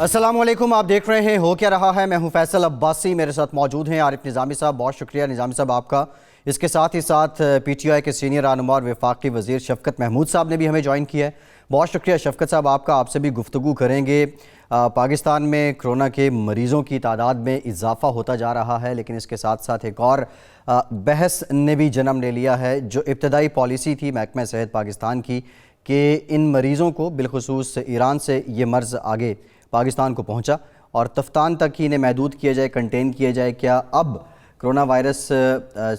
السلام علیکم، آپ دیکھ رہے ہیں ہو کیا رہا ہے۔ میں ہوں فیصل عباسی، میرے ساتھ موجود ہیں عارف نظامی صاحب۔ بہت شکریہ نظامی صاحب آپ کا۔ اس کے ساتھ ہی ساتھ پی ٹی آئی کے سینئر رہنما اور وفاقی وزیر شفقت محمود صاحب نے بھی ہمیں جوائن کیا ہے۔ بہت شکریہ شفقت صاحب آپ کا۔ آپ سے بھی گفتگو کریں گے۔ پاکستان میں کرونا کے مریضوں کی تعداد میں اضافہ ہوتا جا رہا ہے، لیکن اس کے ساتھ ساتھ ایک اور بحث نے بھی جنم لے لیا ہے۔ جو ابتدائی پالیسی تھی محکمہ صحت پاکستان کی کہ ان مریضوں کو بالخصوص ایران سے یہ مرض آگے پاکستان کو پہنچا اور تفتان تک ہی انہیں محدود کیا جائے، کنٹین کیا جائے، کیا اب کرونا وائرس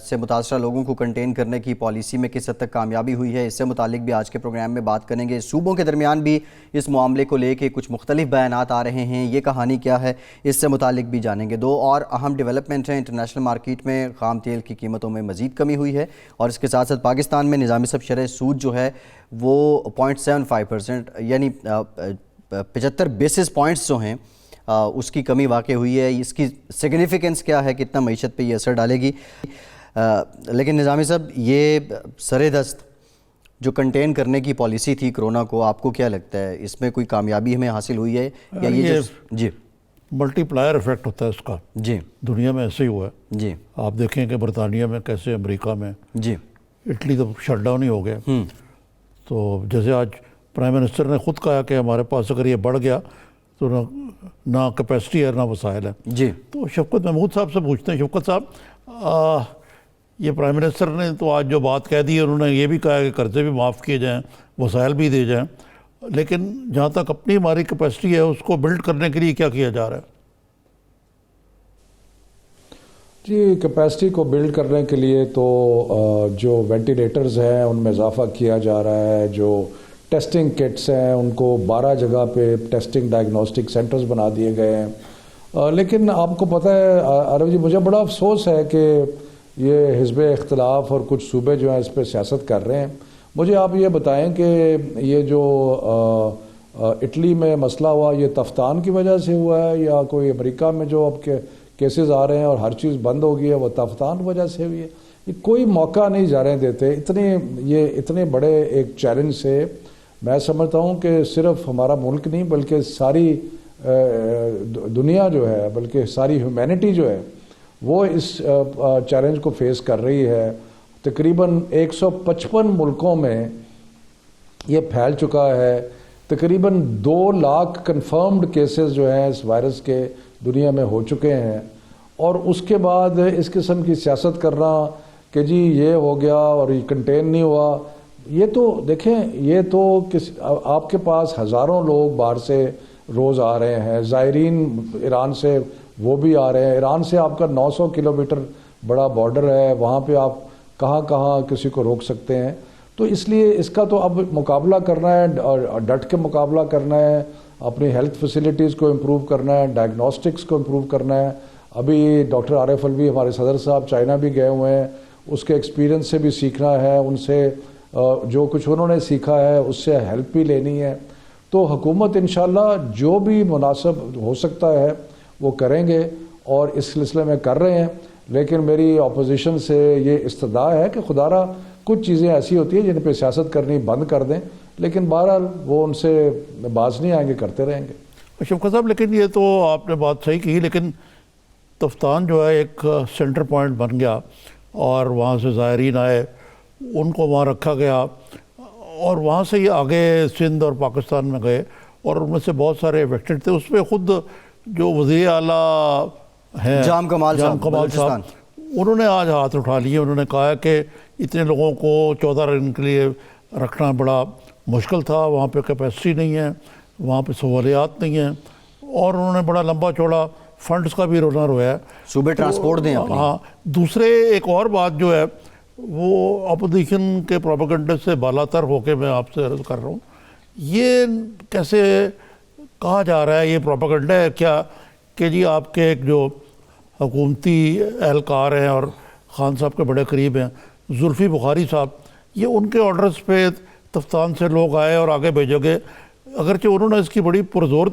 سے متاثرہ لوگوں کو کنٹین کرنے کی پالیسی میں کس حد تک کامیابی ہوئی ہے، اس سے متعلق بھی آج کے پروگرام میں بات کریں گے۔ صوبوں کے درمیان بھی اس معاملے کو لے کے کچھ مختلف بیانات آ رہے ہیں، یہ کہانی کیا ہے اس سے متعلق بھی جانیں گے۔ دو اور اہم ڈیولپمنٹ ہیں۔ انٹرنیشنل مارکیٹ میں خام تیل کی قیمتوں میں مزید کمی ہوئی ہے، اور اس کے ساتھ ساتھ پاکستان میں نظامی صاحب شرح سود جو ہے وہ 0.75% یعنی 75 بیسس پوائنٹس جو ہیں اس کی کمی واقع ہوئی ہے۔ اس کی سگنیفیکنس کیا ہے، کتنا معیشت پہ یہ اثر ڈالے گی؟ لیکن نظامی صاحب یہ سر دست جو کنٹین کرنے کی پالیسی تھی کرونا کو، آپ کو کیا لگتا ہے اس میں کوئی کامیابی ہمیں حاصل ہوئی ہے یا یہ جی ملٹی پلائر ایفیکٹ ہوتا ہے اس کا؟ جی دنیا میں ایسے ہی ہوا ہے۔ جی آپ دیکھیں کہ برطانیہ میں کیسے، امریکہ میں، جی اٹلی تو شٹ ڈاؤن ہی ہو گیا۔ تو جیسے آج پرائم منسٹر نے خود کہا کہ ہمارے پاس اگر یہ بڑھ گیا تو نہ کیپیسٹی ہے نہ وسائل ہے۔ جی تو شفقت محمود صاحب سے پوچھتے ہیں، شفقت صاحب یہ پرائم منسٹر نے تو آج جو بات کہہ دی ہے، انہوں نے یہ بھی کہا کہ قرضے بھی معاف کیے جائیں، وسائل بھی دے جائیں، لیکن جہاں تک اپنی ہماری کیپیسٹی ہے اس کو بلڈ کرنے کے لیے کیا کیا جا رہا ہے؟ جی کیپیسٹی کو بلڈ کرنے کے لیے تو جو وینٹیلیٹرز ہیں ان میں اضافہ کیا جا رہا ہے، جو ٹیسٹنگ کٹس ہیں ان کو 12 جگہ پہ ٹیسٹنگ ڈائگنوسٹک سینٹرز بنا دیے گئے ہیں۔ لیکن آپ کو پتہ ہے عرب جی، مجھے بڑا افسوس ہے کہ یہ حزب اختلاف اور کچھ صوبے جو ہیں اس پہ سیاست کر رہے ہیں۔ مجھے آپ یہ بتائیں کہ یہ جو اٹلی میں مسئلہ ہوا، یہ تفتان کی وجہ سے ہوا ہے یا کوئی امریکہ میں جو اب کے کیسز آ رہے ہیں اور ہر چیز بند ہو گئی ہے وہ تفتان کی وجہ سے ہوئی ہے؟ یہ کوئی موقع نہیں جا رہے دیتے اتنے بڑے ایک چیلنج سے۔ میں سمجھتا ہوں کہ صرف ہمارا ملک نہیں بلکہ ساری دنیا جو ہے، بلکہ ساری ہیومینٹی جو ہے وہ اس چیلنج کو فیس کر رہی ہے۔ تقریباً 155 ملکوں میں یہ پھیل چکا ہے۔ تقریباً 2 لاکھ کنفرمڈ کیسز جو ہیں اس وائرس کے دنیا میں ہو چکے ہیں، اور اس کے بعد اس قسم کی سیاست کرنا کہ جی یہ ہو گیا اور یہ کنٹین نہیں ہوا، یہ تو دیکھیں، یہ تو آپ کے پاس ہزاروں لوگ باہر سے روز آ رہے ہیں، زائرین ایران سے وہ بھی آ رہے ہیں۔ ایران سے آپ کا 900 کلومیٹر بڑا بارڈر ہے، وہاں پہ آپ کہاں کہاں کسی کو روک سکتے ہیں۔ تو اس لیے اس کا تو اب مقابلہ کرنا ہے اور ڈٹ کے مقابلہ کرنا ہے، اپنی ہیلتھ فیسلٹیز کو امپروو کرنا ہے، ڈائگنوسٹکس کو امپروو کرنا ہے۔ ابھی ڈاکٹر عارف الوی ہمارے صدر صاحب چائنا بھی گئے ہوئے ہیں، اس کے ایکسپیرینس سے بھی سیکھنا ہے، ان سے جو کچھ انہوں نے سیکھا ہے اس سے ہیلپ بھی لینی ہے۔ تو حکومت انشاءاللہ جو بھی مناسب ہو سکتا ہے وہ کریں گے اور اس سلسلے میں کر رہے ہیں، لیکن میری اپوزیشن سے یہ استدعا ہے کہ خدارہ کچھ چیزیں ایسی ہوتی ہیں جن پہ سیاست کرنی بند کر دیں، لیکن بہرحال وہ ان سے باز نہیں آئیں گے، کرتے رہیں گے۔ شفقت صاحب لیکن یہ تو آپ نے بات صحیح کی، لیکن تفتان جو ہے ایک سینٹر پوائنٹ بن گیا اور وہاں سے زائرین آئے، ان کو وہاں رکھا گیا اور وہاں سے یہ آگے سندھ اور پاکستان میں گئے، اور ان میں سے بہت سارے افیکٹڈ تھے۔ اس پہ خود جو وزیر اعلیٰ ہیں جام کمال صاحب، انہوں نے آج ہاتھ اٹھا لیے۔ انہوں نے کہا کہ اتنے لوگوں کو 14 دن کے لیے رکھنا بڑا مشکل تھا، وہاں پہ کیپیسٹی نہیں ہے، وہاں پہ سہولیات نہیں ہیں، اور انہوں نے بڑا لمبا چوڑا فنڈز کا بھی رونا رویا ہے، صوبے ٹرانسپورٹ دیں اپنی۔ ہاں، دوسرے ایک اور بات جو ہے وہ اپوزیشن کے پروپیگنڈے سے بالا تر ہو کے میں آپ سے عرض کر رہا ہوں، یہ کیسے کہا جا رہا ہے، یہ پروپیگنڈا ہے کیا کہ جی آپ کے ایک جو حکومتی اہلکار ہیں اور خان صاحب کے بڑے قریب ہیں، زلفی بخاری صاحب، یہ ان کے آرڈرز پہ تفتان سے لوگ آئے اور آگے بھیجے گئے، اگرچہ انہوں نے اس کی بڑی پرزور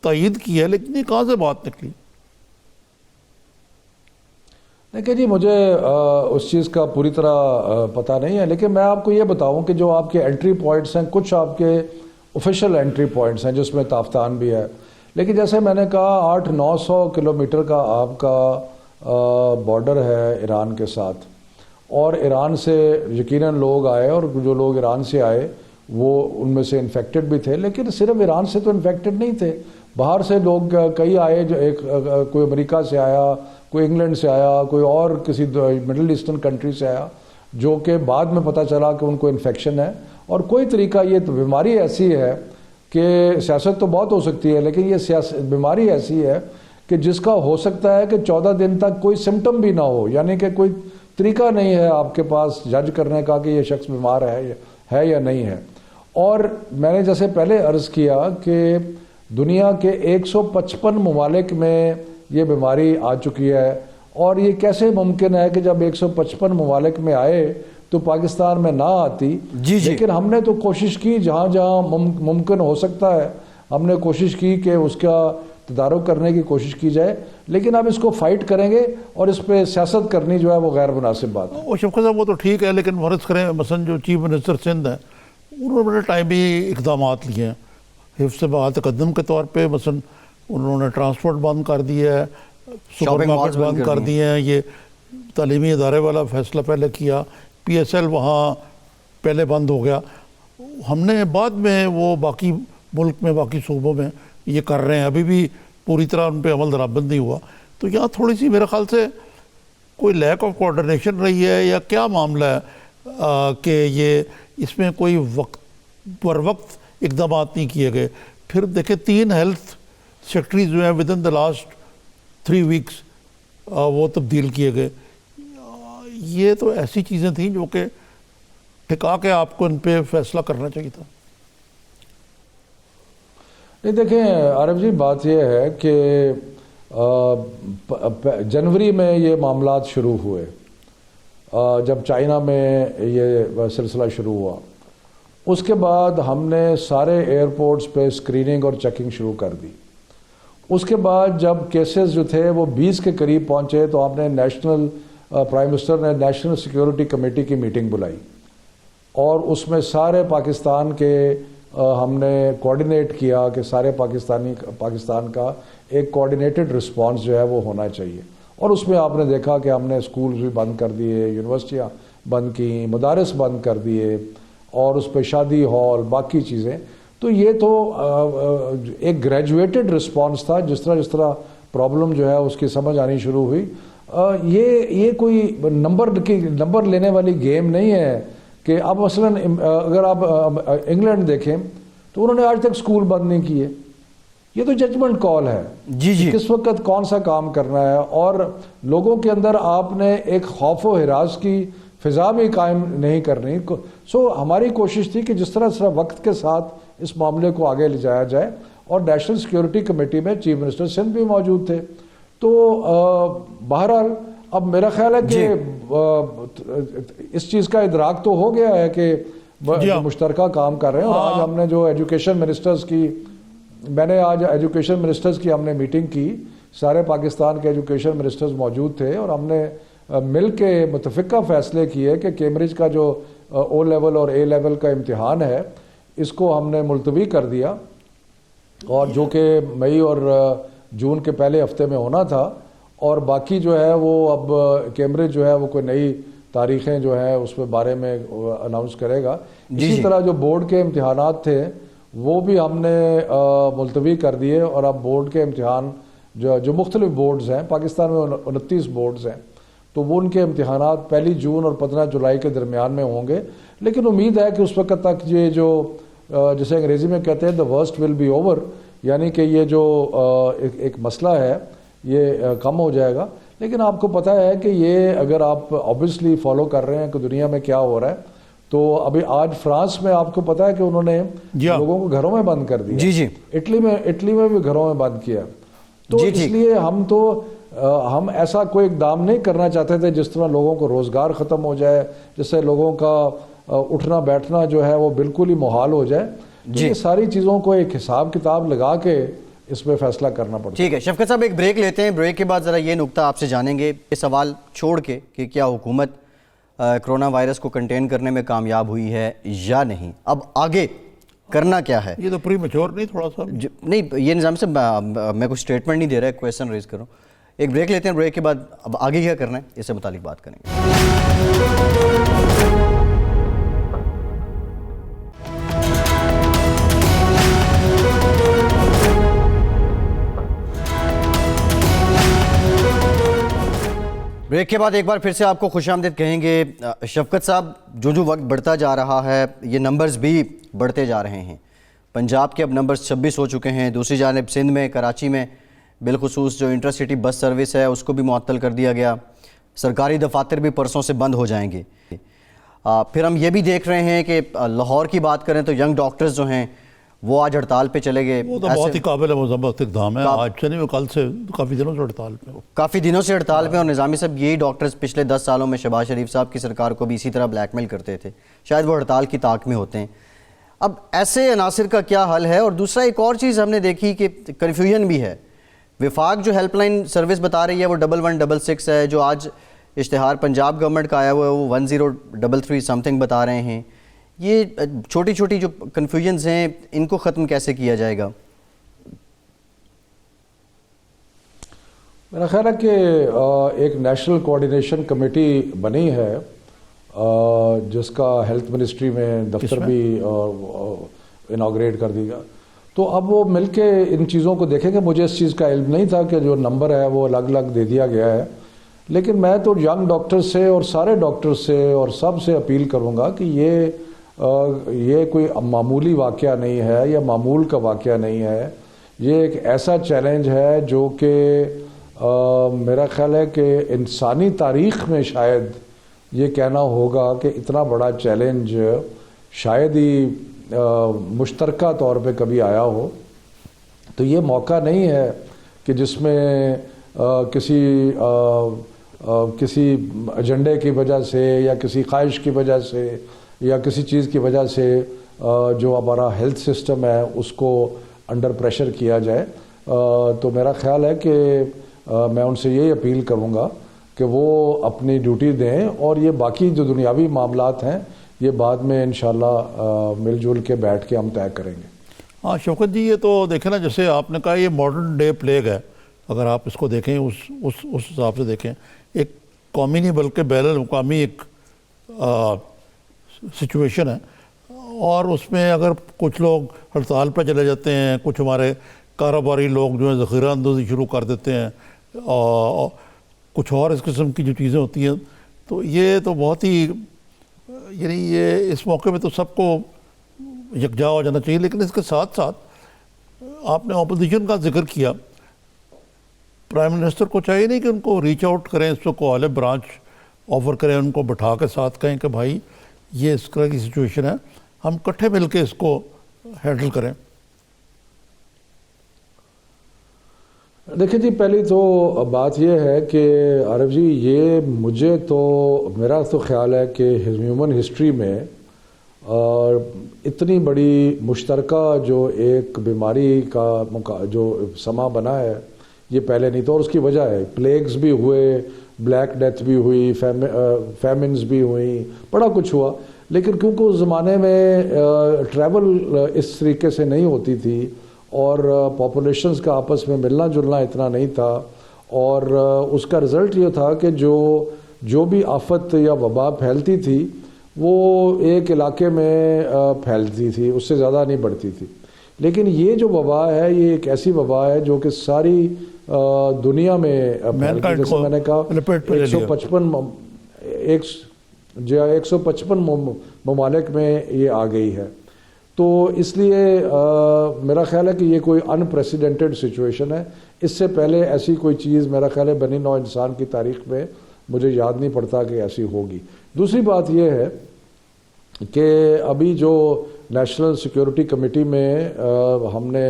تائید کی ہے، لیکن یہ کہاں سے بات نکلی؟ دیکھیں جی، مجھے اس چیز کا پوری طرح پتہ نہیں ہے، لیکن میں آپ کو یہ بتاؤں کہ جو آپ کے انٹری پوائنٹس ہیں، کچھ آپ کے آفیشیل انٹری پوائنٹس ہیں جس میں تافتان بھی ہے، لیکن جیسے میں نے کہا 800-900 کلومیٹر کا آپ کا بارڈر ہے ایران کے ساتھ، اور ایران سے یقیناً لوگ آئے، اور جو لوگ ایران سے آئے وہ ان میں سے انفیکٹڈ بھی تھے، لیکن صرف ایران سے تو انفیکٹڈ نہیں تھے، باہر سے لوگ کئی آئے، جو کوئی امریکہ سے آیا، کوئی انگلینڈ سے آیا، کوئی اور کسی مڈل ایسٹرن کنٹری سے آیا، جو کہ بعد میں پتہ چلا کہ ان کو انفیکشن ہے۔ اور کوئی طریقہ، یہ بیماری ایسی ہے کہ سیاست تو بہت ہو سکتی ہے، لیکن یہ بیماری ایسی ہے کہ جس کا ہو سکتا ہے کہ 14 دن تک کوئی سمٹم بھی نہ ہو، یعنی کہ کوئی طریقہ نہیں ہے آپ کے پاس جج کرنے کا کہ یہ شخص بیمار ہے یا نہیں ہے۔ اور میں نے جیسے پہلے عرض کیا کہ دنیا کے 155 ممالک میں یہ بیماری آ چکی ہے، اور یہ کیسے ممکن ہے کہ جب 155 ممالک میں آئے تو پاکستان میں نہ آتی؟ لیکن ہم نے تو کوشش کی جہاں جہاں ممکن ہو سکتا ہے، ہم نے کوشش کی کہ اس کا تدارک کرنے کی کوشش کی جائے، لیکن اب اس کو فائٹ کریں گے، اور اس پہ سیاست کرنی جو ہے وہ غیر مناسب بات ہے۔ وہ شفقت صاحب وہ تو ٹھیک ہے، لیکن فرض کریں مثلا جو چیف منسٹر سندھ ہیں انہوں نے بڑے ٹائمی اقدامات لیے ہیں حفظ بحال تقدم کے طور پہ، مثلا انہوں نے ٹرانسپورٹ بند کر دیا ہے، سپر مارکیٹ بند کر دیے ہیں، یہ تعلیمی ادارے والا فیصلہ پہلے کیا، پی ایس ایل وہاں پہلے بند ہو گیا، ہم نے بعد میں وہ باقی ملک میں باقی صوبوں میں یہ کر رہے ہیں، ابھی بھی پوری طرح ان پہ عمل درآمد نہیں ہوا۔ تو یہاں تھوڑی سی میرے خیال سے کوئی لیک آف کوآرڈینیشن رہی ہے یا کیا معاملہ ہے کہ یہ اس میں کوئی پر وقت اقدامات نہیں کیے گئے؟ پھر دیکھیں 3 ہیلتھ سیکٹریز جو ہیں ودن دا لاسٹ 3 ویکس وہ تبدیل کیے گئے۔ یہ تو ایسی چیزیں تھیں جو کہ ٹھکا کے آپ کو ان پہ فیصلہ کرنا چاہیے تھا۔ نہیں دیکھیں عارف جی، بات یہ ہے کہ جنوری میں یہ معاملات شروع ہوئے، جب چائنا میں یہ سلسلہ شروع ہوا، اس کے بعد ہم نے سارے ایئرپورٹس پہ اسکریننگ اور چیکنگ شروع کر دی۔ اس کے بعد جب کیسز جو تھے وہ 20 کے قریب پہنچے تو ہم نے پرائم منسٹر نے نیشنل سیکیورٹی کمیٹی کی میٹنگ بلائی، اور اس میں سارے پاکستان کے ہم نے کوآرڈینیٹ کیا کہ سارے پاکستان کا ایک کوآرڈینیٹڈ رسپانس جو ہے وہ ہونا چاہیے۔ اور اس میں آپ نے دیکھا کہ ہم نے اسکولز بھی بند کر دیے، یونیورسٹیاں بند کیں، مدارس بند کر دیے، اور اس پہ شادی ہال باقی چیزیں۔ تو یہ تو ایک گریجویٹڈ رسپانس تھا، جس طرح پرابلم جو ہے اس کی سمجھ آنی شروع ہوئی۔ یہ کوئی نمبر لینے والی گیم نہیں ہے کہ اب مثلا اگر آپ انگلینڈ دیکھیں تو انہوں نے آج تک اسکول بند نہیں کیے۔ یہ تو ججمنٹ کال ہے کس وقت کون سا کام کرنا ہے، اور لوگوں کے اندر آپ نے ایک خوف و ہراس کی فضا بھی قائم نہیں کرنی۔ ہماری کوشش تھی کہ جس طرح وقت کے ساتھ اس معاملے کو آگے لے جایا جائے، اور نیشنل سیکیورٹی کمیٹی میں چیف منسٹر سندھ بھی موجود تھے۔ تو بہرحال اب میرا خیال ہے کہ اس چیز کا ادراک تو ہو گیا ہے کہ مشترکہ کام کر رہے ہیں۔ اور آج ہم نے جو ایجوکیشن منسٹرز کی ہم نے میٹنگ کی، سارے پاکستان کے ایجوکیشن منسٹرز موجود تھے، اور ہم نے مل کے متفقہ فیصلے کیے کہ کیمبرج کا جو او لیول اور اے لیول کا امتحان ہے اس کو ہم نے ملتوی کر دیا، اور جو کہ مئی اور جون کے پہلے ہفتے میں ہونا تھا، اور باقی جو ہے وہ اب کیمبرج جو ہے وہ کوئی نئی تاریخیں جو ہے اس پہ بارے میں اناؤنس کرے گا۔ اسی طرح جو بورڈ کے امتحانات تھے وہ بھی ہم نے ملتوی کر دیے، اور اب بورڈ کے امتحان جو مختلف بورڈز ہیں، پاکستان میں 29 بورڈز ہیں، تو وہ ان کے امتحانات 1 جون اور 15 جولائی کے درمیان میں ہوں گے۔ لیکن امید ہے کہ اس وقت تک یہ جو جسے انگریزی میں کہتے ہیں the worst will be over، یعنی کہ یہ جو ایک مسئلہ ہے یہ کم ہو جائے گا۔ لیکن آپ کو پتہ ہے کہ یہ اگر آپ آبویسلی فالو کر رہے ہیں کہ دنیا میں کیا ہو رہا ہے، تو ابھی آج فرانس میں آپ کو پتہ ہے کہ انہوں نے لوگوں کو گھروں میں بند کر دیا، اٹلی میں بھی گھروں میں بند کیا۔ تو اس لیے ہم ایسا کوئی اقدام نہیں کرنا چاہتے تھے جس طرح لوگوں کو روزگار ختم ہو جائے، جس سے لوگوں کا اٹھنا بیٹھنا جو ہے وہ بالکل ہی محال ہو جائے۔ یہ ساری چیزوں کو ایک حساب کتاب لگا کے اس پہ فیصلہ کرنا پڑتا ہے۔ ٹھیک ہے شفقت صاحب، ایک بریک لیتے ہیں، بریک کے بعد ذرا یہ نکتہ آپ سے جانیں گے، یہ سوال چھوڑ کے کہ کیا حکومت کرونا وائرس کو کنٹین کرنے میں کامیاب ہوئی ہے یا نہیں۔ اب آگے کرنا کیا ہے؟ یہ تو پری میچور نہیں تھوڑا سا؟ نہیں، یہ نظام سے میں کوئی اسٹیٹمنٹ نہیں دے رہا ہے، کویشچن ریز کروں. ایک بریک لیتے ہیں، بریک کے بعد اب آگے کیا کرنا ہے اس سے متعلق بات کریں گے. بریک کے بعد ایک بار پھر سے آپ کو خوش آمدید کہیں گے. شفقت صاحب، جو وقت بڑھتا جا رہا ہے یہ نمبرز بھی بڑھتے جا رہے ہیں. پنجاب کے اب نمبرز 26 ہو چکے ہیں. دوسری جانب سندھ میں، کراچی میں بالخصوص جو انٹرسٹی بس سروس ہے اس کو بھی معطل کر دیا گیا. سرکاری دفاتر بھی پرسوں سے بند ہو جائیں گے. پھر ہم یہ بھی دیکھ رہے ہیں کہ لاہور کی بات کریں تو ینگ ڈاکٹرز جو ہیں وہ آج ہڑتال پہ چلے گئے. وہ تو بہت ہی قابل مذمت اقدام ہے. آج سے نہیں، وہ کل سے کافی دنوں سے ہڑتال پہ، کافی دنوں سے ہڑتال پہ. اور نظامی صاحب، یہی ڈاکٹرز پچھلے 10 سالوں میں شہباز شریف صاحب کی سرکار کو بھی اسی طرح بلیک میل کرتے تھے. شاید وہ ہڑتال کی طاق میں ہوتے ہیں. اب ایسے عناصر کا کیا حل ہے؟ اور دوسرا ایک اور چیز ہم نے دیکھی کہ کنفیوژن بھی ہے. وفاق جو ہیلپ لائن سروس بتا رہی ہے وہ 1166 ہے. جو آج اشتہار پنجاب گورنمنٹ کا آیا ہوا ہے وہ 1033 سم تھنگ بتا رہے ہیں. یہ چھوٹی چھوٹی جو کنفیوژنز ہیں ان کو ختم کیسے کیا جائے گا؟ میرا خیال ہے کہ ایک نیشنل کوآرڈینیشن کمیٹی بنی ہے جس کا ہیلتھ منسٹری میں دفتر بھی اناگریٹ کر دی گیا. تو اب وہ مل کے ان چیزوں کو دیکھیں گے. مجھے اس چیز کا علم نہیں تھا کہ جو نمبر ہے وہ الگ الگ دے دیا گیا ہے. لیکن میں تو ینگ ڈاکٹر سے اور سارے ڈاکٹر سے اور سب سے اپیل کروں گا کہ یہ کوئی معمولی واقعہ نہیں ہے یا معمول کا واقعہ نہیں ہے. یہ ایک ایسا چیلنج ہے جو کہ میرا خیال ہے کہ انسانی تاریخ میں شاید یہ کہنا ہوگا کہ اتنا بڑا چیلنج شاید ہی مشترکہ طور پہ کبھی آیا ہو. تو یہ موقع نہیں ہے کہ جس میں کسی ایجنڈے کی وجہ سے یا کسی خواہش کی وجہ سے یا کسی چیز کی وجہ سے جو ہمارا ہیلتھ سسٹم ہے اس کو انڈر پریشر کیا جائے. تو میرا خیال ہے کہ میں ان سے یہی اپیل کروں گا کہ وہ اپنی ڈیوٹی دیں اور یہ باقی جو دنیاوی معاملات ہیں یہ بعد میں انشاءاللہ مل جل کے بیٹھ کے ہم طے کریں گے. ہاں شوکت جی، یہ تو دیکھیں نا، جیسے آپ نے کہا یہ ماڈرن ڈے پلیگ ہے. اگر آپ اس کو دیکھیں اس حساب سے دیکھیں، ایک قومی نہیں بلکہ بین الاقوامی ایک سچویشن ہے. اور اس میں اگر کچھ لوگ ہڑتال پہ چلے جاتے ہیں، کچھ ہمارے کاروباری لوگ جو ہیں ذخیرہ اندوزی شروع کر دیتے ہیں، اور کچھ اور اس قسم کی جو چیزیں ہوتی ہیں، تو یہ تو بہت ہی، یعنی یہ اس موقع پہ تو سب کو یکجا ہو جانا چاہیے. لیکن اس کے ساتھ ساتھ آپ نے اپوزیشن کا ذکر کیا. پرائم منسٹر کو چاہیے نہیں کہ ان کو ریچ آؤٹ کریں، اس کو آلے برانچ آفر کریں، ان کو بٹھا کے ساتھ کہیں کہ بھائی یہ اس طرح کی سچویشن ہے، ہم کٹھے مل کے اس کو ہینڈل کریں. دیکھیں جی، پہلی تو بات یہ ہے کہ عارف جی، یہ میرا تو خیال ہے کہ ہیومن ہسٹری میں اتنی بڑی مشترکہ جو ایک بیماری کا جو سما بنا ہے یہ پہلے نہیں تھا. اور اس کی وجہ ہے پلیگز بھی ہوئے، بلیک ڈیتھ بھی ہوئی، فیمنز بھی ہوئیں، بڑا کچھ ہوا. لیکن کیونکہ اس زمانے میں ٹریول اس طریقے سے نہیں ہوتی تھی اور پاپولیشنز کا آپس میں ملنا جلنا اتنا نہیں تھا، اور اس کا رزلٹ یہ تھا کہ جو بھی آفت یا وبا پھیلتی تھی وہ ایک علاقے میں پھیلتی تھی، اس سے زیادہ نہیں بڑھتی تھی. لیکن یہ جو وبا ہے یہ ایک ایسی وبا ہے جو کہ ساری دنیا میں جیسے میں نے کہا 155 ممالک میں یہ آ گئی ہے. تو اس لیے میرا خیال ہے کہ یہ کوئی انپریسیڈنٹڈ سچویشن ہے. اس سے پہلے ایسی کوئی چیز میرا خیال ہے بنی نوع انسان کی تاریخ میں مجھے یاد نہیں پڑتا کہ ایسی ہوگی. دوسری بات یہ ہے کہ ابھی جو نیشنل سیکیورٹی کمیٹی میں ہم نے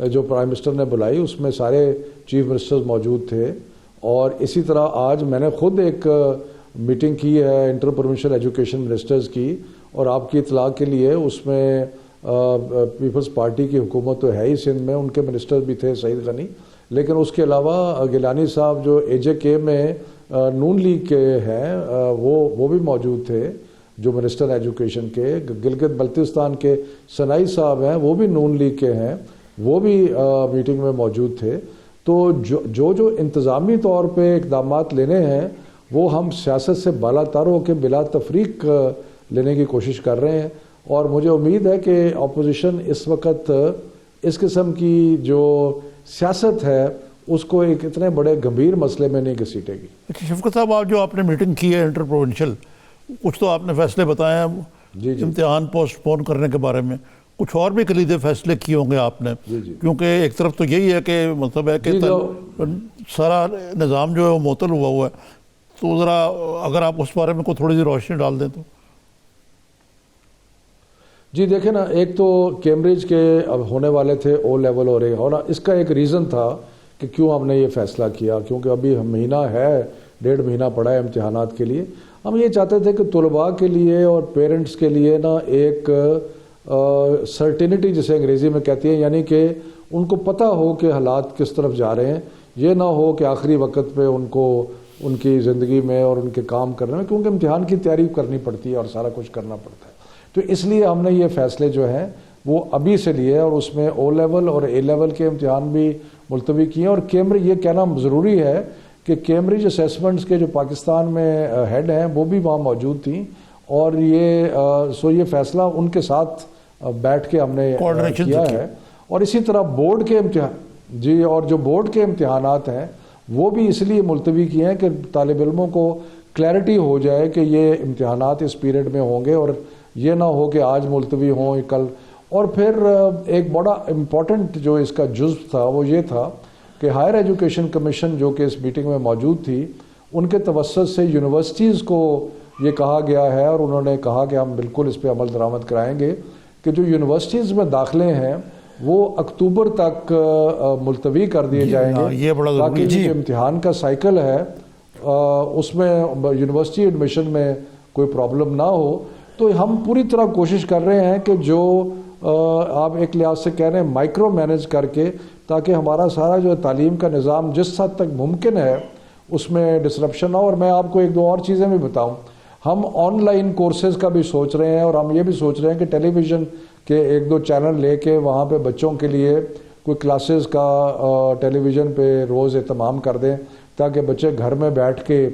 جو پرائم منسٹر نے بلائی اس میں سارے چیف منسٹرز موجود تھے. اور اسی طرح آج میں نے خود ایک میٹنگ کی ہے انٹر پروونشل ایجوکیشن منسٹرز کی، اور آپ کی اطلاع کے لیے اس میں پیپلز پارٹی کی حکومت تو ہے ہی سندھ میں، ان کے منسٹر بھی تھے سعید غنی، لیکن اس کے علاوہ گیلانی صاحب جو AJK میں نون لیگ کے ہیں وہ بھی موجود تھے. جو منسٹر ایجوکیشن کے، گلگت بلتستان کے ثنائی صاحب ہیں وہ بھی نون لیگ کے ہیں، وہ بھی میٹنگ میں موجود تھے. تو جو انتظامی طور پہ اقدامات لینے ہیں وہ ہم سیاست سے بالا تر ہو کے بلا تفریق لینے کی کوشش کر رہے ہیں. اور مجھے امید ہے کہ اپوزیشن اس وقت اس قسم کی جو سیاست ہے اس کو ایک اتنے بڑے گمبھیر مسئلے میں نہیں گھسیٹے گی. اچھا شفقت صاحب، آپ نے میٹنگ کی ہے انٹر پروونشل، کچھ تو آپ نے فیصلے بتائے ہیں امتحان پوسٹ پون کرنے کے بارے میں، کچھ اور بھی کلیدی فیصلے کیے ہوں گے آپ نے، کیونکہ ایک طرف تو یہی ہے کہ مطلب ہے کہ سارا نظام جو ہے وہ معطل ہوا ہے. تو ذرا اگر آپ اس بارے میں کوئی تھوڑی سی روشنی ڈال دیں تو. جی دیکھیں نا، ایک تو کیمبرج کے اب ہونے والے تھے او لیول ہو رہے اور اس کا ایک ریزن تھا کہ کیوں ہم نے یہ فیصلہ کیا، کیونکہ ابھی مہینہ ہے، 1.5 مہینہ پڑا ہے امتحانات کے لیے. ہم یہ چاہتے تھے کہ طلباء کے لیے اور پیرنٹس کے لیے نا ایک سرٹینٹی جسے انگریزی میں کہتی ہیں، یعنی کہ ان کو پتہ ہو کہ حالات کس طرف جا رہے ہیں. یہ نہ ہو کہ آخری وقت پہ ان کو ان کی زندگی میں اور ان کے کام کرنے میں، کیونکہ امتحان کی تیاری کرنی پڑتی ہے اور سارا کچھ کرنا پڑتا ہے. تو اس لیے ہم نے یہ فیصلے جو ہیں وہ ابھی سے لیے اور اس میں او لیول اور اے لیول کے امتحان بھی ملتوی کیے. اور کیمبرج، یہ کہنا ضروری ہے کہ کیمبرج اسیسمنٹس کے جو پاکستان میں ہیڈ ہیں وہ بھی وہاں موجود تھیں اور یہ فیصلہ ان کے ساتھ بیٹھ کے ہم نے کیا ہے. اور اسی طرح بورڈ کے امتحان اور جو بورڈ کے امتحانات ہیں وہ بھی اس لیے ملتوی کیے ہیں کہ طالب علموں کو کلیئرٹی ہو جائے کہ یہ امتحانات اس پیریڈ میں ہوں گے اور یہ نہ ہو کہ آج ملتوی ہوں کل. اور پھر ایک بڑا امپورٹنٹ جو اس کا جزو تھا وہ یہ تھا کہ ہائر ایجوکیشن کمیشن جو کہ اس میٹنگ میں موجود تھی، ان کے توسط سے یونیورسٹیز کو یہ کہا گیا ہے اور انہوں نے کہا کہ ہم بالکل اس پہ عمل درآمد کرائیں گے کہ جو یونیورسٹیز میں داخلے ہیں وہ اکتوبر تک ملتوی کر دیے جائیں گے تاکہ جو امتحان کا سائیکل ہے اس میں یونیورسٹی ایڈمیشن میں کوئی پرابلم نہ ہو. تو ہم پوری طرح کوشش کر رہے ہیں کہ جو آپ ایک لحاظ سے کہہ رہے ہیں مائکرو مینیج کر کے، تاکہ ہمارا سارا جو تعلیم کا نظام جس حد تک ممکن ہے اس میں ڈسرپشن نہ ہو. اور میں آپ کو ایک دو اور چیزیں بھی بتاؤں، ہم آن لائن کورسز کا بھی سوچ رہے ہیں اور ہم یہ بھی سوچ رہے ہیں کہ ٹیلی ویژن کے 1-2 چینل لے کے وہاں پہ بچوں کے لیے کوئی کلاسز کا ٹیلی ویژن پہ روز اہتمام کر دیں تاکہ بچے گھر میں بیٹھ کے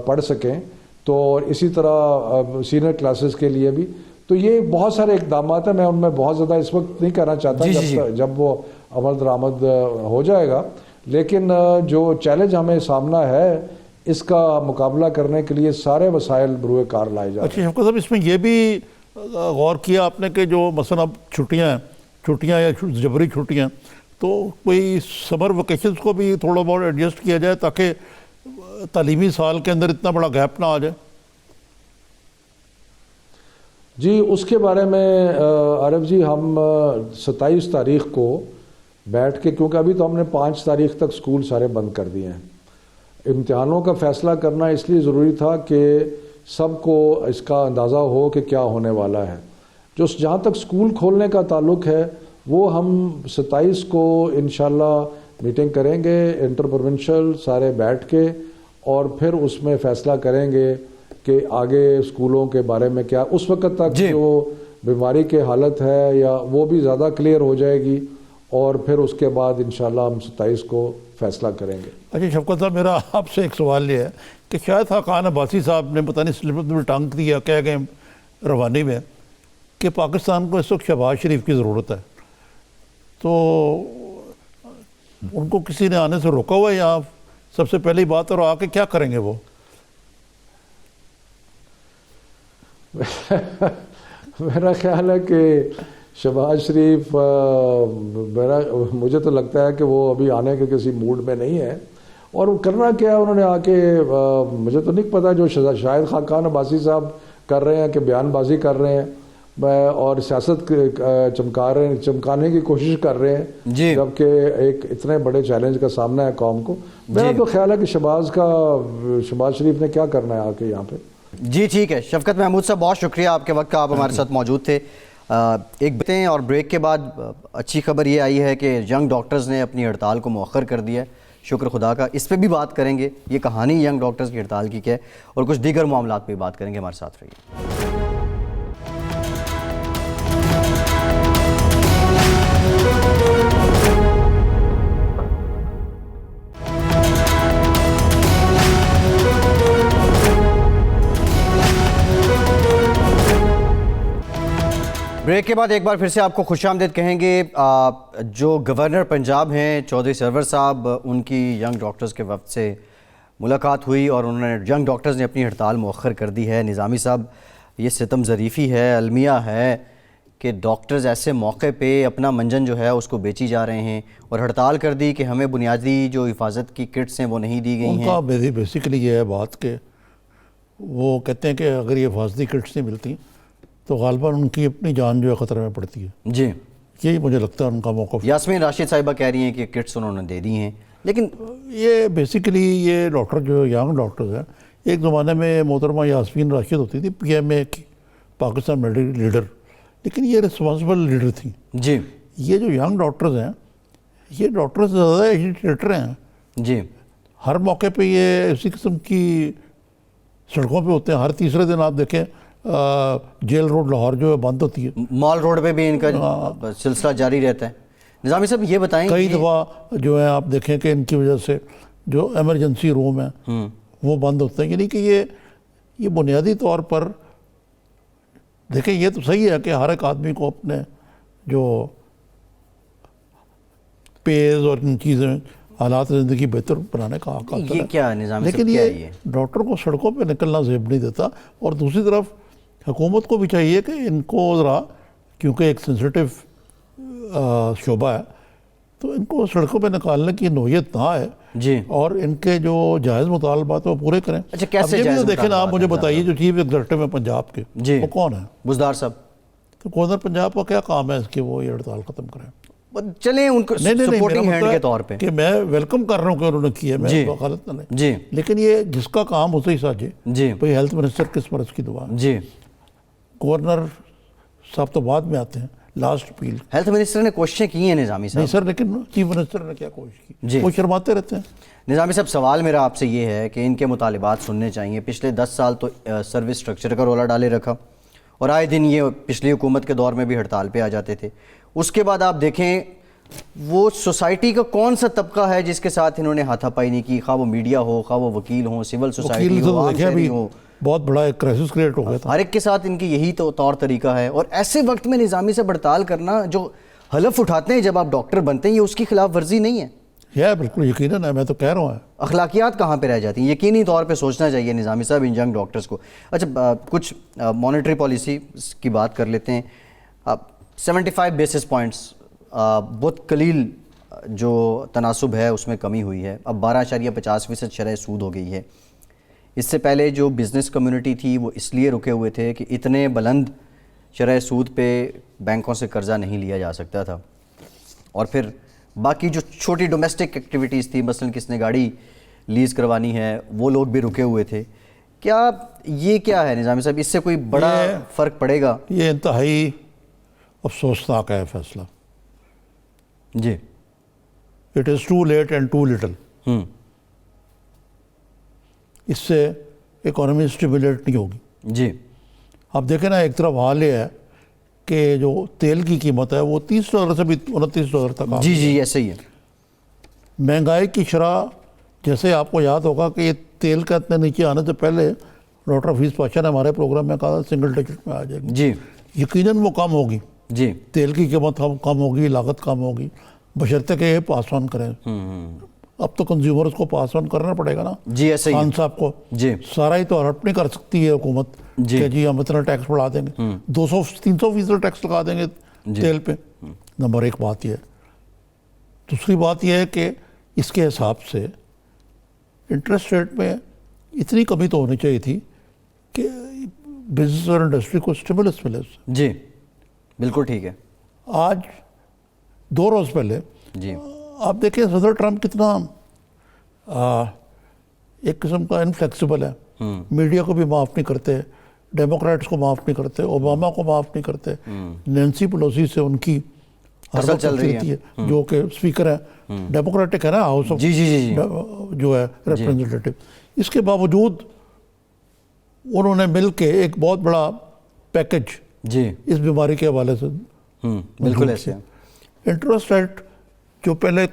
پڑھ سکیں. تو اسی طرح سینئر کلاسز کے لیے بھی. تو یہ بہت سارے اقدامات ہیں، میں ان میں بہت زیادہ اس وقت نہیں کہنا چاہتا جب وہ عمل درآمد ہو جائے گا. لیکن جو چیلنج ہمیں سامنا ہے اس کا مقابلہ کرنے کے لیے سارے وسائل بروئے کار لائے جا رہے ہیں. اچھا شفقت صاحب، اس میں یہ بھی غور کیا آپ نے کہ جو مثلا اب چھٹیاں یا جبری چھٹیاں، تو کوئی سمر ویکیشنز کو بھی تھوڑا بہت ایڈجسٹ کیا جائے تاکہ تعلیمی سال کے اندر اتنا بڑا گیپ نہ آ جائے؟ جی اس کے بارے میں عارف جی ہم 27 تاریخ کو بیٹھ کے، کیونکہ ابھی تو ہم نے 5 تاریخ تک سکول سارے بند کر دیے ہیں، امتحانوں کا فیصلہ کرنا اس لیے ضروری تھا کہ سب کو اس کا اندازہ ہو کہ کیا ہونے والا ہے. جہاں تک سکول کھولنے کا تعلق ہے وہ ہم 27 کو انشاءاللہ میٹنگ کریں گے انٹر پروونشل سارے بیٹھ کے، اور پھر اس میں فیصلہ کریں گے کہ آگے اسکولوں کے بارے میں کیا. اس وقت تک جو بیماری کی حالت ہے یا وہ بھی زیادہ کلیئر ہو جائے گی اور پھر اس کے بعد انشاءاللہ ہم 27 کو فیصلہ کریں گے. اچھا شفقت صاحب، میرا آپ سے ایک سوال یہ ہے کہ شاید خاقان عباسی صاحب نے پتہ نہیں سلیبس میں ٹانگ دیا کہہ گئے روانی میں کہ پاکستان کو اس وقت شہباز شریف کی ضرورت ہے، تو ان کو کسی نے آنے سے روکا ہوا ہے یا سب سے پہلی بات، اور آ کے کیا کریں گے وہ؟ میرا خیال ہے کہ شہباز شریف مجھے تو لگتا ہے کہ وہ ابھی آنے کے کسی موڈ میں نہیں ہے. اور وہ کرنا کیا ہے انہوں نے آ کے، مجھے تو نہیں پتا جو شاید خاقان عباسی صاحب کر رہے ہیں کہ بیان بازی کر رہے ہیں اور سیاست چمکانے کی کوشش کر رہے ہیں، جبکہ ایک اتنے بڑے چیلنج کا سامنا ہے قوم کو. میرا تو خیال ہے کہ شہباز شریف نے کیا کرنا ہے آ کے یہاں پہ. جی ٹھیک ہے. شفقت محمود صاحب بہت شکریہ آپ کے وقت کا، آپ ہمارے ساتھ موجود تھے. ایک بتیں اور بریک کے بعد اچھی خبر یہ آئی ہے کہ ینگ ڈاکٹرز نے اپنی ہڑتال کو مؤخر کر دیا ہے. شکر خدا کا. اس پہ بھی بات کریں گے, یہ کہانی ینگ ڈاکٹرز کی ہڑتال کی کیا ہے, اور کچھ دیگر معاملات پہ بھی بات کریں گے. ہمارے ساتھ رہیے. بریک کے بعد ایک بار پھر سے آپ کو خوش آمدید کہیں گے. جو گورنر پنجاب ہیں چودھری سرور صاحب, ان کی ینگ ڈاکٹرز کے وفد سے ملاقات ہوئی اور انہوں نے ینگ ڈاکٹرز نے اپنی ہڑتال مؤخر کر دی ہے. نظامی صاحب, یہ ستم ظریفی ہے, المیہ ہے کہ ڈاکٹرز ایسے موقع پہ اپنا منجن جو ہے اس کو بیچی جا رہے ہیں اور ہڑتال کر دی کہ ہمیں بنیادی جو حفاظت کی کٹس ہیں وہ نہیں دی گئی ہیں. ان کا بیسیکلی یہ ہے بات کہ وہ کہتے ہیں کہ اگر یہ حفاظتی کٹس نہیں ملتی تو غالباً ان کی اپنی جان جو ہے خطرے میں پڑتی ہے. جی, یہی مجھے لگتا ہے ان کا موقف. یاسمین راشد صاحبہ کہہ رہی ہیں کہ کٹس انہوں نے دے دی ہیں, لیکن یہ بیسیکلی یہ ڈاکٹر جو ینگ ڈاکٹرز ہیں, ایک زمانے میں محترمہ یاسمین راشد ہوتی تھی پی ایم اے کی, پاکستان میڈیکل لیڈر, لیکن یہ رسپانسبل لیڈر تھیں. جی, یہ جو ینگ ڈاکٹرز ہیں, یہ ڈاکٹرز زیادہ ایجیٹیٹر ہیں. جی, ہر موقع پہ یہ اسی قسم کی سڑکوں پہ ہوتے ہیں. ہر تیسرے دن آپ دیکھیں جیل روڈ لاہور جو ہے بند ہوتی ہے, مال روڈ پہ بھی ان کا سلسلہ جاری رہتا ہے. نظامی صاحب یہ بتائیں, کئی دفعہ جو ہے آپ دیکھیں کہ ان کی وجہ سے جو ایمرجنسی روم ہیں وہ بند ہوتے ہیں. یعنی کہ یہ بنیادی طور پر دیکھیں, یہ تو صحیح ہے کہ ہر ایک آدمی کو اپنے جو پیز اور ان چیزیں حالات زندگی بہتر بنانے کا حق حاصل ہے, یہ کیا نظامی صاحب, لیکن کیا یہ ڈاکٹر کو سڑکوں پہ نکلنا زیب نہیں دیتا. اور دوسری طرف حکومت کو بھی چاہیے کہ ان کو ذرا, کیونکہ ایک سینسیٹیو شعبہ ہے, تو ان کو سڑکوں پہ نکالنے کی نوعیت نہ آئے جی, اور ان کے جو جائز مطالبات وہ پورے کریں. اچھا, کیسے اب یہ بھی جائز تو دیکھیں نا, آپ مجھے مطالبات بتائیے جو چیف ایگزیکٹو ہے پنجاب کے, جی, وہ کون ہے؟ بزدار صاحب. تو گورنر پنجاب کا کیا کام ہے اس کے وہ یہ ہڑتال ختم کریں؟ چلیں ان کو سپورٹنگ ہینڈ کے طور پہ, کہ میں ویلکم کر رہا ہوں کہ انہوں نے کیا, میں غلط نہ نہیں, جی, لیکن یہ جس کا کام اسے ہی ساجے. جی, بھئی ہیلتھ منسٹر کس مرض کی دعا, جی, گورنر صاحب تو بعد میں آتے ہیں, لاسٹ اپیل. ہیلتھ منسٹر نے کوششیں کی ہیں نظامی نہیں صاحب. سر, لیکن چیف منسٹر نے کیا کوشش کی؟ جی, وہ شرماتے رہتے ہیں. نظامی صاحب, سوال میرا آپ سے یہ ہے کہ ان کے مطالبات سننے چاہیے. پچھلے 10 سال تو سروس سٹرکچر کا رولا ڈالے رکھا, اور آئے دن یہ پچھلی حکومت کے دور میں بھی ہڑتال پہ آ جاتے تھے. اس کے بعد آپ دیکھیں وہ سوسائٹی کا کون سا طبقہ ہے جس کے ساتھ انہوں نے ہاتھا پائی نہیں کی, خواہ وہ میڈیا ہو, خواہ وہ وکیل ہوں, سول سوسائٹی ہو, عام شہری ہو, بہت بڑا ایک کرائسس کریٹ ہو گیا تھا. ہر ایک کے ساتھ ان کی یہی تو طور طریقہ ہے. اور ایسے وقت میں نظامی سے ہڑتال کرنا, جو حلف اٹھاتے ہیں جب آپ ڈاکٹر بنتے ہیں, یہ اس کی خلاف ورزی نہیں ہے؟ یہ بالکل یقیناً ہے, میں تو کہہ رہا ہوں. اخلاقیات کہاں پہ رہ جاتی ہیں؟ یقینی طور پہ سوچنا چاہیے نظامی صاحب ان ینگ ڈاکٹرز کو. اچھا, کچھ مانیٹری پالیسی کی بات کر لیتے ہیں. 75 بیسس پوائنٹس, بہت قلیل جو تناسب ہے اس میں کمی ہوئی ہے. اب 12.50% شرح سود ہو گئی ہے. اس سے پہلے جو بزنس کمیونٹی تھی وہ اس لیے رکے ہوئے تھے کہ اتنے بلند شرح سود پہ بینکوں سے قرضہ نہیں لیا جا سکتا تھا. اور پھر باقی جو چھوٹی ڈومیسٹک ایکٹیویٹیز تھی, مثلا کس نے گاڑی لیز کروانی ہے, وہ لوگ بھی رکے ہوئے تھے. یہ کیا ہے نظامی صاحب, اس سے کوئی بڑا فرق پڑے گا؟ یہ انتہائی افسوسناک ہے فیصلہ. جی, it is too late and too little. اس سے اکانومی اسٹیمولیٹ نہیں ہوگی. جی, اب دیکھیں نا, ایک طرف حال یہ ہے کہ جو تیل کی قیمت ہے وہ $30 سے بھی $29 تک آ گئی. جی, جی, ایسے ہی ہے. مہنگائی کی شرح, جیسے آپ کو یاد ہوگا کہ یہ تیل کا اتنے نیچے آنے سے پہلے ڈاکٹر حفیظ پاشا نے ہمارے پروگرام میں کہا سنگل ڈیجٹ میں آ جائے گی. جی, یقیناً وہ کم ہوگی. جی, تیل کی قیمت کم ہوگی, لاگت کم ہوگی, بشرطے کہ یہ پاس آن کریں. اب تو کنزیومرز کو پاس آن کرنا پڑے گا نا. جی, ایسے ہی. خان صاحب کو جی, سارا ہی تو ہڑپ نہیں کر سکتی ہے حکومت کہ جی ہم اتنا ٹیکس بڑھا دیں گے, 200-300% ٹیکس لگا دیں گے تیل پہ. نمبر ایک بات یہ ہے. دوسری بات یہ ہے کہ اس کے حساب سے انٹرسٹ ریٹ میں اتنی کمی تو ہونی چاہیے تھی کہ بزنس اور انڈسٹری کو اسٹیمولس ملے. جی, بالکل ٹھیک ہے. آج 2 روز پہلے جی, آپ دیکھیں صدر ٹرمپ کتنا ایک قسم کا انفلیکسیبل ہے. میڈیا کو بھی معاف نہیں کرتے, ڈیموکریٹس کو معاف نہیں کرتے, اوباما کو معاف نہیں کرتے, نینسی پلوسی سے ان کی ہر وقت چل رہی رہتی ہے، جو کہ اسپیکر ہے ڈیموکریٹک ہے نا، ہاؤس آف جی جی جی جی جو ہے ریپرزنٹیٹو. اس کے باوجود انہوں نے مل کے ایک بہت بڑا پیکج جی اس بیماری کے حوالے سے بالکل ایسے ہے. انٹرسٹ ریٹ جو پہلے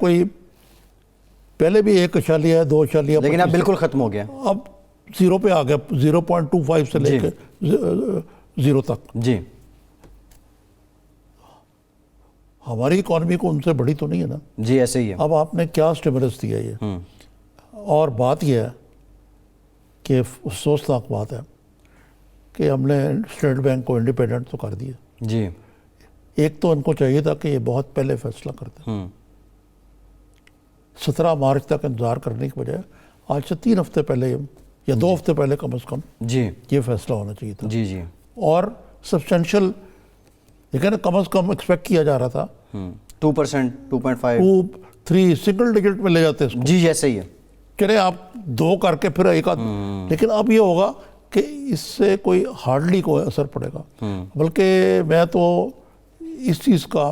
بھی 1.2 2.25 لیکن اب بالکل ختم ہو گیا. اب 0 پہ آ گیا، 0.25 سے لے کے 0 تک. جی ہماری اکانومی کو ان سے بڑی تو نہیں ہے نا. جی ایسے ہی ہے. اب آپ نے کیا اسٹیمولس دیا یہ، اور بات یہ ہے کہ افسوسناک بات ہے کہ ہم نے اسٹیٹ بینک کو انڈیپینڈنٹ تو کر دیا. جی ایک تو ان کو چاہیے تھا کہ یہ بہت پہلے فیصلہ کرتے، 17 مارچ تک انتظار کرنے کی بجائے آج سے 3 ہفتے پہلے یا 2 ہفتے پہلے کم از کم جی یہ فیصلہ ہونا چاہیے تھا. جی جی اور سبسٹینشیل دیکھیں نا، کم از کم ایکسپیکٹ کیا جا رہا تھا 2%, 2.5. 2-3 سنگل ڈیجٹ میں لے جاتے اس کو. جی ایسے ہی ہے. چلے آپ 2 کر کے پھر ایک آدھ، لیکن اب یہ ہوگا کہ اس سے کوئی ہارڈلی کوئی اثر پڑے گا. بلکہ میں تو اس چیز کا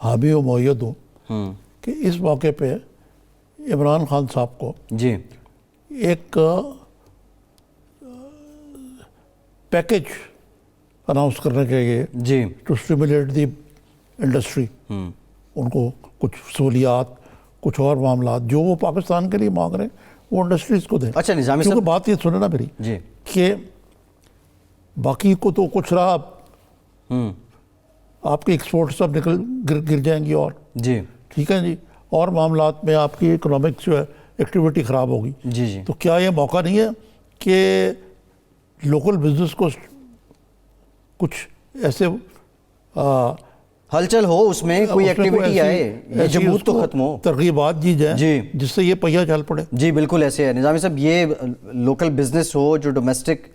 حامی و مؤید ہوں کہ اس موقع پہ عمران خان صاحب کو جی ایک پیکج اناؤنس کرنا چاہیے جی ٹو اسٹیمولیٹ دی انڈسٹری. ان کو کچھ سہولیات، کچھ اور معاملات جو وہ پاکستان کے لیے مانگ رہے ہیں وہ انڈسٹریز کو دیں. اچھا نظامی کیونکہ صاحب. بات یہ سنیں نا میری جی کہ باقی کو تو کچھ رہا، آپ کی ایکسپورٹ سب گر جائیں گی، اور جی ٹھیک ہے جی، اور معاملات میں آپ کی اکنامک جو ہے ایکٹیویٹی خراب ہوگی. جی جی تو کیا یہ موقع نہیں ہے کہ لوکل بزنس کو کچھ ایسے ہلچل ہو، اس میں کوئی ایکٹیویٹی آئے، یہ جمود تو ختم ہو، ترغیبات دی جائیں جی جس سے یہ پہیہ چل پڑے. جی بالکل ایسے ہے نظامی صاحب. یہ لوکل بزنس ہو، جو ڈومیسٹک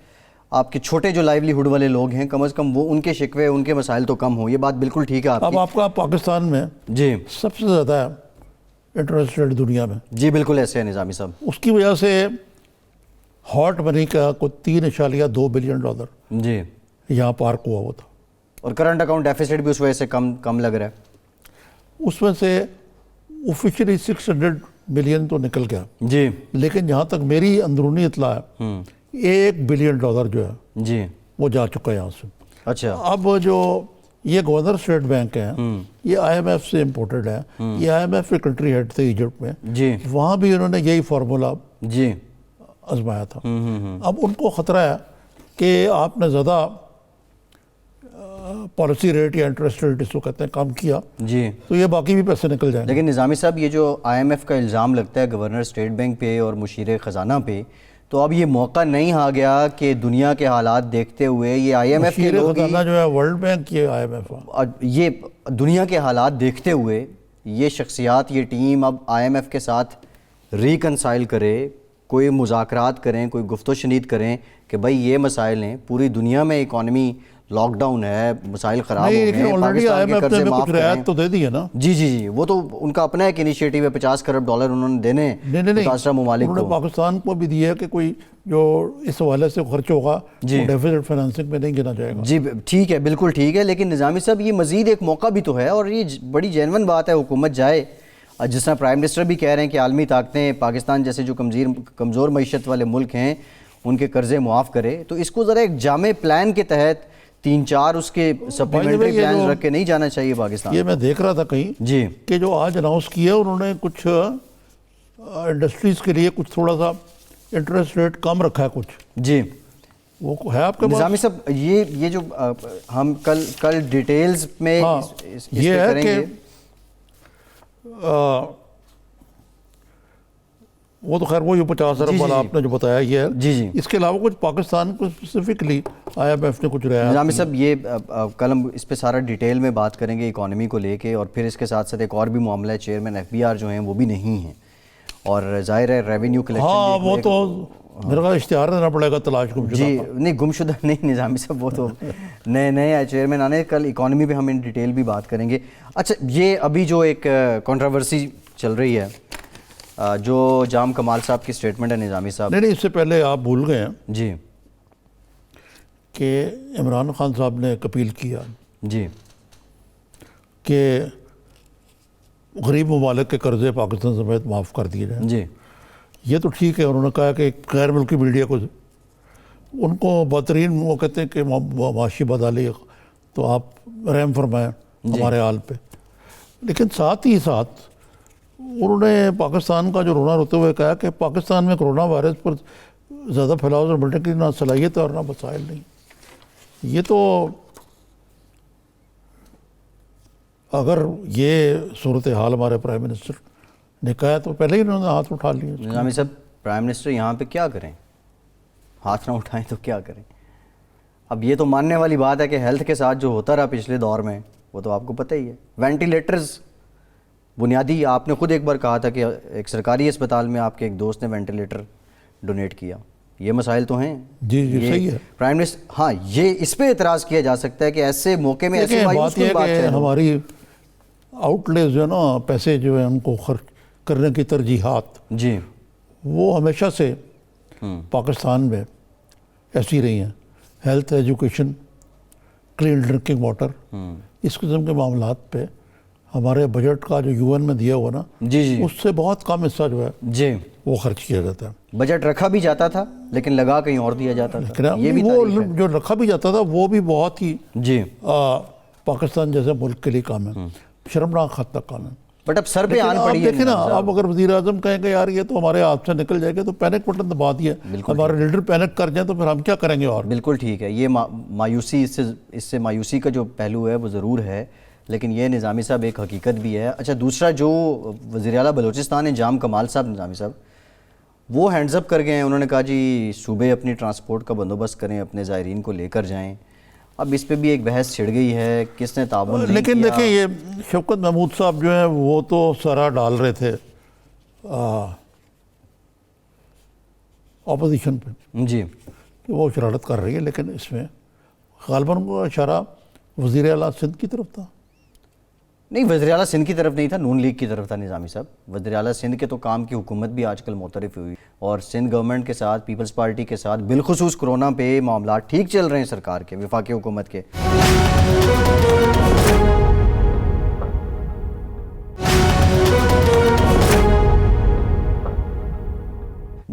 آپ کے چھوٹے جو لائیولی ہوڈ والے لوگ ہیں، کم از کم وہ ان کے شکوے، ان کے مسائل تو کم ہوں. یہ بات بالکل ٹھیک ہے آپ اب کی. آپ کا پاکستان میں جی سب سے زیادہ انٹرسٹ ریٹ دنیا میں، جی بالکل ایسے ہے نظامی صاحب. اس کی وجہ سے ہاٹ منی کا کوئی 3.2 بلین ڈالر جی یہاں پارک ہوا تھا، اور کرنٹ اکاؤنٹ ڈیفیسٹ بھی اس وجہ سے کم لگ رہا ہے. اس میں سے آفیشلی 600 ملین تو نکل گیا، جی لیکن جہاں تک میری اندرونی اطلاع ہے 1 بلین ڈالر جو ہے جی وہ جا چکا ہے یہاں سے. اچھا اب جو یہ گورنر اسٹیٹ بینک ہے، یہ آئی ایم ایف سے امپورٹڈ ہے. یہ آئی ایم ایف کے کنٹری ہیڈ تھے ایجپٹ میں، جی وہاں بھی انہوں نے یہی فارمولا جی آزمایا تھا. اب ان کو خطرہ ہے کہ آپ نے زیادہ پالیسی ریٹ یا انٹرسٹ ریٹ اس کو کہتے ہیں کام کیا جی. تو یہ باقی بھی پیسے نکل جائیں گے. لیکن نظامی صاحب یہ جو آئی ایم ایف کا الزام لگتا ہے گورنر اسٹیٹ بینک پہ اور مشیر خزانہ پہ، تو اب یہ موقع نہیں آ گیا کہ دنیا کے حالات دیکھتے ہوئے یہ آئی ایم ایف کے مشیر لوگ خزانہ جو ہے ورلڈ بینک، یہ آئی ایم ایف، یہ دنیا کے حالات دیکھتے ہوئے یہ شخصیات، یہ ٹیم اب آئی ایم ایف کے ساتھ ریکنسائل کرے، کوئی مذاکرات کریں، کوئی گفت و شنید کریں کہ بھائی یہ مسائل ہیں، پوری دنیا میں اکانومی لاک ڈاؤن ہے، مسائل خراب ہو گئے ہیں، آلریڈی آئی پاکستان ایم کے ایف قرضے نے معاف کچھ کریں. رعایت تو دے دی ہے نا. جی جی جی وہ تو ان کا اپنا ایک انیشیٹو ہے، 50 کروڑ ڈالر انہوں نے دینے متاثرہ ممالک انہوں نے کو. پاکستان کو بھی دیا ہے کہ کوئی جو اس حوالے سے خرچ ہوگا وہ ڈیفیسٹ فائنانسنگ میں نہیں گنا جائے گا. جی ٹھیک ہے، بالکل ٹھیک ہے. لیکن نظامی صاحب یہ مزید ایک موقع بھی تو ہے، اور یہ بڑی جینون بات ہے، حکومت جائے، جس طرح پرائم منسٹر بھی کہہ رہے ہیں کہ عالمی طاقتیں پاکستان جیسے جو کمزور معیشت والے ملک ہیں ان کے قرضے معاف کرے، تو اس کو ذرا ایک جامع پلان کے تحت 3-4 اس کے سپلیمنٹری پلانز رکھ کے نہیں جانا چاہیے پاکستان. یہ میں دیکھ رہا تھا کہیں جی کہ جو آج اناؤنس کیا انہوں نے کچھ انڈسٹریز کے لیے کچھ تھوڑا سا انٹرسٹ ریٹ کم رکھا ہے کچھ. جی وہ ہے آپ کے پاس؟ نظامی صاحب یہ جو ہم کل ڈیٹیلز میں اس یہ پہ ہے کریں کہ گے. وہ تو خیر وہی 50 ارب والا آپ نے جو بتایا یہ ہے. جی جی اس کے علاوہ کچھ پاکستان کو اسپیسیفکلی آئی ایم ایف نے کچھ رعایت. نظامی صاحب یہ کل ہم اس پہ سارا ڈیٹیل میں بات کریں گے اکانومی کو لے کے، اور پھر اس کے ساتھ ساتھ ایک اور بھی معاملہ ہے، چیئرمین ایف بی آر جو ہیں وہ بھی نہیں ہیں، اور ظاہر ہے ریونیو کلیکشن. ہاں وہ تو میرے خیال اشتہار دینا پڑے گا تلاش گمشدہ. جی نہیں گمشدہ نہیں نظامی صاحب، وہ تو نئے چیئرمین آنے. کل اکانومی پہ ہم ان ڈیٹیل بھی بات کریں گے. اچھا یہ ابھی جو ایک کنٹراورسی چل رہی ہے، جو جام کمال صاحب کی سٹیٹمنٹ ہے نظامی صاحب. نہیں اس سے پہلے آپ بھول گئے ہیں جی کہ عمران خان صاحب نے ایک اپیل کیا جی کہ غریب ممالک کے قرضے پاکستان سمیت معاف کر دیے جائیں. جی یہ تو ٹھیک ہے. انہوں نے کہا کہ غیر ملکی میڈیا کو ان کو بہترین وہ کہتے ہیں کہ معاشی بدحالی تو آپ رحم فرمائیں ہمارے حال پہ. لیکن ساتھ ہی ساتھ انہوں نے پاکستان کا جو رونا روتے ہوئے کہا کہ پاکستان میں کرونا وائرس پر زیادہ پھیلاؤ سے بڑھنے کی نہ صلاحیت اور نہ وسائل نہیں. یہ تو اگر یہ صورتحال ہمارے پرائم منسٹر نے کہا تو پہلے ہی انہوں نے ہاتھ اٹھا لیے. نظامی صاحب پرائم منسٹر یہاں پہ کیا کریں؟ ہاتھ نہ اٹھائیں تو کیا کریں؟ اب یہ تو ماننے والی بات ہے کہ ہیلتھ کے ساتھ جو ہوتا رہا پچھلے دور میں وہ تو آپ کو پتہ ہی ہے. وینٹیلیٹرز بنیادی، آپ نے خود ایک بار کہا تھا کہ ایک سرکاری اسپتال میں آپ کے ایک دوست نے وینٹیلیٹر ڈونیٹ کیا. یہ مسائل تو ہیں. جی صحیح ہے. پرائم منسٹر ہاں یہ اس پہ اعتراض کیا جا سکتا ہے کہ ایسے موقع میں ایسی بات یہ ہے کہ ہماری آؤٹ لیز جو ہے نا، پیسے جو ہیں ان کو خرچ کرنے کی ترجیحات جی وہ ہمیشہ سے پاکستان میں ایسی رہی ہیں. Health, education, clean drinking water, اس قسم کے معاملات پہ ہمارے بجٹ کا جو یو این میں دیا ہوا نا، جی اس سے بہت کم حصہ جو ہے جی وہ خرچ کیا جاتا ہے. بجٹ رکھا بھی جاتا تھا لیکن لگا کہیں اور دیا جاتا تھا. یہ بھی وہ جو رکھا بھی جاتا تھا وہ بھی بہت ہی جی پاکستان جیسے ملک کے لیے کام ہے، شرمناک حد تک کام ہے. بٹ اب سر پہ آن پڑی ہے. دیکھیں نا، اب اگر وزیر اعظم کہیں گے یار یہ تو ہمارے ہاتھ سے نکل جائے گا تو پینک بٹن دبا دیا. ہمارے لیڈر پینک کر جائیں تو پھر ہم کیا کریں گے؟ اور بالکل ٹھیک ہے. یہ مایوسی، اس سے مایوسی کا جو پہلو ہے وہ ضرور ہے، لیکن یہ نظامی صاحب ایک حقیقت بھی ہے. اچھا دوسرا جو وزیر اعلیٰ بلوچستان انجام کمال صاحب، نظامی صاحب وہ ہینڈز اپ کر گئے ہیں. انہوں نے کہا جی صوبے اپنی ٹرانسپورٹ کا بندوبست کریں، اپنے زائرین کو لے کر جائیں. اب اس پہ بھی ایک بحث چھڑ گئی ہے کس نے تعاون نہیں کیا. لیکن دیکھیں یہ شوکت محمود صاحب جو ہیں وہ تو سرا ڈال رہے تھے اپوزیشن پہ جی کہ وہ شرارت کر رہی ہے، لیکن اس میں غالباً کو اشارہ وزیر اعلیٰ سندھ کی طرف تھا. نہیں، وزیر اعلیٰ سندھ کی طرف نہیں تھا، نون لیگ کی طرف تھا. نظامی صاحب وزیر اعلیٰ سندھ کے تو کام کی حکومت بھی آج کل معترف ہوئی، اور سندھ گورنمنٹ کے ساتھ، پیپلز پارٹی کے ساتھ بالخصوص کرونا پہ معاملات ٹھیک چل رہے ہیں سرکار کے، وفاقی حکومت کے.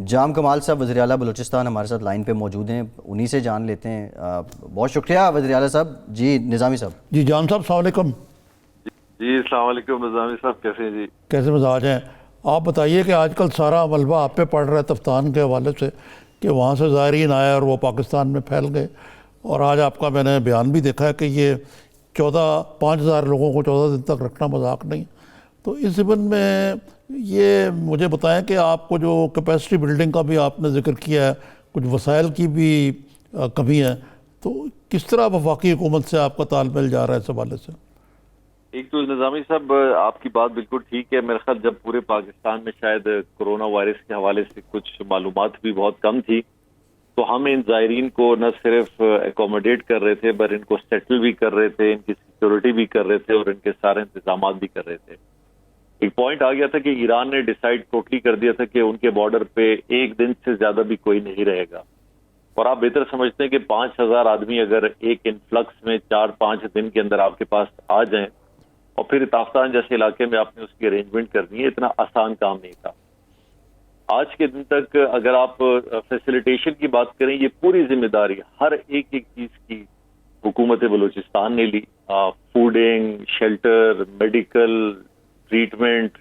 جام کمال صاحب وزیر اعلیٰ بلوچستان ہمارے ساتھ لائن پہ موجود ہیں، انہی سے جان لیتے ہیں. بہت شکریہ وزیر اعلیٰ صاحب. جی نظامی صاحب. جی جان صاحب السلام علیکم. جی السلام علیکم نظامی صاحب، کیسے ہیں جی؟ کیسے مزاج ہیں؟ آپ بتائیے کہ آج کل سارا ملبہ آپ پہ پڑ رہا ہے تفتان کے حوالے سے کہ وہاں سے زائرین آئے اور وہ پاکستان میں پھیل گئے، اور آج آپ کا میں نے بیان بھی دیکھا ہے کہ یہ 5,000 لوگوں کو 14 دن تک رکھنا مذاق نہیں. تو اس ضمن میں یہ مجھے بتائیں کہ آپ کو جو کیپیسٹی بلڈنگ کا بھی آپ نے ذکر کیا ہے، کچھ وسائل کی بھی کمی ہے، تو کس طرح وفاقی حکومت سے آپ کا تال میل جا رہا ہے اس حوالے سے؟ ایک تو نظامی صاحب آپ کی بات بالکل ٹھیک ہے. میرے خیال جب پورے پاکستان میں شاید کرونا وائرس کے حوالے سے کچھ معلومات بھی بہت کم تھی، تو ہم ان زائرین کو نہ صرف اکوموڈیٹ کر رہے تھے بلکہ ان کو سیٹل بھی کر رہے تھے، ان کی سیکیورٹی بھی کر رہے تھے اور ان کے سارے انتظامات بھی کر رہے تھے. ایک پوائنٹ آ گیا تھا کہ ایران نے ڈیسائیڈ ٹوٹلی کر دیا تھا کہ ان کے بارڈر پہ ایک دن سے زیادہ بھی کوئی نہیں رہے گا. اور آپ بہتر سمجھتے ہیں کہ 5,000 آدمی اگر ایک انفلکس میں 4-5 دن کے اندر آپ کے پاس آ جائیں اور پھر تافتان جیسے علاقے میں آپ نے اس کی ارینجمنٹ کرنی ہے، اتنا آسان کام نہیں تھا. آج کے دن تک اگر آپ فیسیلیٹیشن کی بات کریں، یہ پوری ذمہ داری ہر ایک چیز کی حکومت بلوچستان نے لی. Fooding, shelter, medical treatment,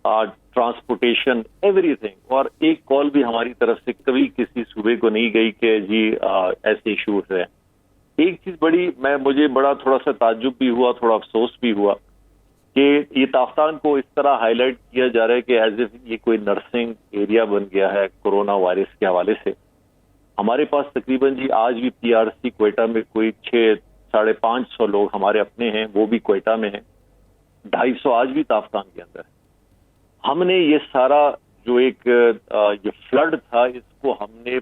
transportation, everything. اور ایک کال بھی ہماری طرف سے کبھی کسی صوبے کو نہیں گئی کہ جی ایسے ایشوز ہیں. ایک چیز مجھے بڑا تھوڑا سا تعجب بھی ہوا، تھوڑا افسوس بھی ہوا کہ یہ تافتان کو اس طرح ہائی لائٹ کیا جا رہا ہے کہ ایز اف یہ کوئی نرسنگ ایریا بن گیا ہے کورونا وائرس کے حوالے سے. ہمارے پاس تقریباً جی آج بھی پی آر سی کوئٹہ میں کوئی 550 لوگ ہمارے اپنے ہیں، وہ بھی کوئٹہ میں ہیں. 250 آج بھی تافتان کے اندر ہے. ہم نے یہ سارا جو ایک یہ فلڈ تھا، اس کو ہم نے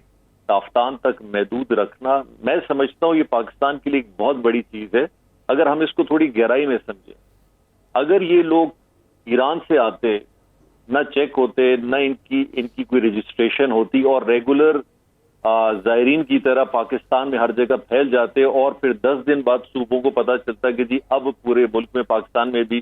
تافتان تک محدود رکھنا، میں سمجھتا ہوں یہ پاکستان کے لیے ایک بہت بڑی چیز ہے اگر ہم اس کو تھوڑی گہرائی میں سمجھیں. اگر یہ لوگ ایران سے آتے، نہ چیک ہوتے، نہ ان کی کوئی رجسٹریشن ہوتی اور ریگولر زائرین کی طرح پاکستان میں ہر جگہ پھیل جاتے اور پھر 10 دن بعد صوبوں کو پتہ چلتا کہ جی اب پورے ملک میں، پاکستان میں بھی